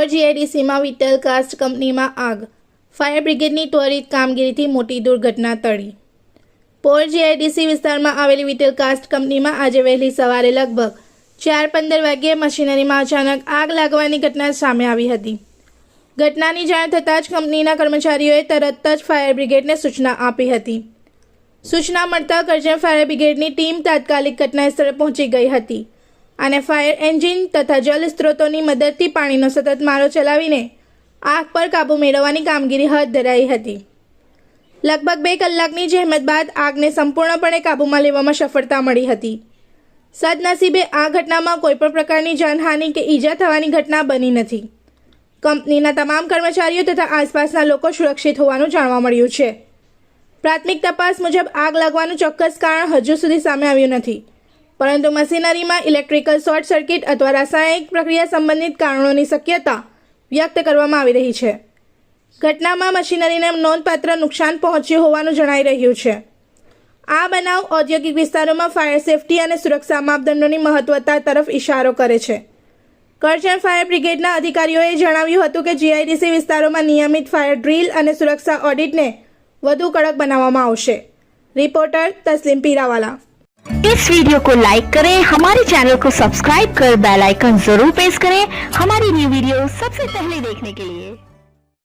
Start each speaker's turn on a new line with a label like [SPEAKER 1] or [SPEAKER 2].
[SPEAKER 1] પોર જીઆઈડીસીમાં Vitthal cast કંપનીમાં આગ, fire બ્રિગેડની ત્વરિત કામગીરીથી મોટી દુર્ઘટના ટળી। પોર જીઆઈડીસી વિસ્તારમાં આવેલી વિઠ્ઠલ કાસ્ટ કંપનીમાં આજે વહેલી સવારે લગભગ 4:15 વાગ્યે મશીનરીમાં અચાનક આગ લાગવાની ઘટના સામે આવી હતી। ઘટનાની જાણ થતાં જ કંપનીના કર્મચારીઓએ તરત જ ફાયર બ્રિગેડને સૂચના આપી હતી। સૂચના મળતા કરજણ ફાયર બ્રિગેડની ટીમ તાત્કાલિક ઘટનાસ્થળે પહોંચી ગઈ હતી અને ફાયર એન્જિન તથા જલ સ્ત્રોતોની મદદથી પાણીનો સતત મારો ચલાવીને આગ પર કાબૂ મેળવવાની કામગીરી હાથ ધરાઈ હતી। લગભગ 2 કલાકની જહેમત બાદ આગને સંપૂર્ણપણે કાબૂમાં લેવામાં સફળતા મળી હતી। સદનસીબે આ ઘટનામાં કોઈપણ પ્રકારની જાનહાનિ કે ઈજા થવાની ઘટના બની નથી। કંપનીના તમામ કર્મચારીઓ તથા આસપાસના લોકો સુરક્ષિત હોવાનું જાણવા મળ્યું છે। પ્રાથમિક તપાસ મુજબ આગ લાગવાનું ચોક્કસ કારણ હજુ સુધી સામે આવ્યું નથી, પરંતુ મશીનરીમાં ઇલેક્ટ્રિકલ શોર્ટ સર્કિટ અથવા રાસાયણિક પ્રક્રિયા સંબંધિત કારણોની શક્યતા વ્યક્ત કરવામાં આવી રહી છે। ઘટનામાં મશીનરીને નોંધપાત્ર નુકસાન પહોંચ્યું હોવાનું જણાઈ રહ્યું છે। આ બનાવ ઔદ્યોગિક વિસ્તારોમાં ફાયર સેફટી અને સુરક્ષા માપદંડોની મહત્વતા તરફ ઇશારો કરે છે। કરજણ ફાયર બ્રિગેડના અધિકારીઓએ જણાવ્યું હતું કે જીઆઈડીસી વિસ્તારોમાં નિયમિત ફાયર ડ્રીલ અને સુરક્ષા ઓડિટને વધુ कड़क बनावामा आवशे। रिपोर्टर तस्लीम पीरावाला।
[SPEAKER 2] इस वीडियो को लाइक करें, हमारे चैनल को सब्सक्राइब कर बेल आइकन जरूर प्रेस करें हमारी न्यू वीडियो सबसे पहले देखने के लिए।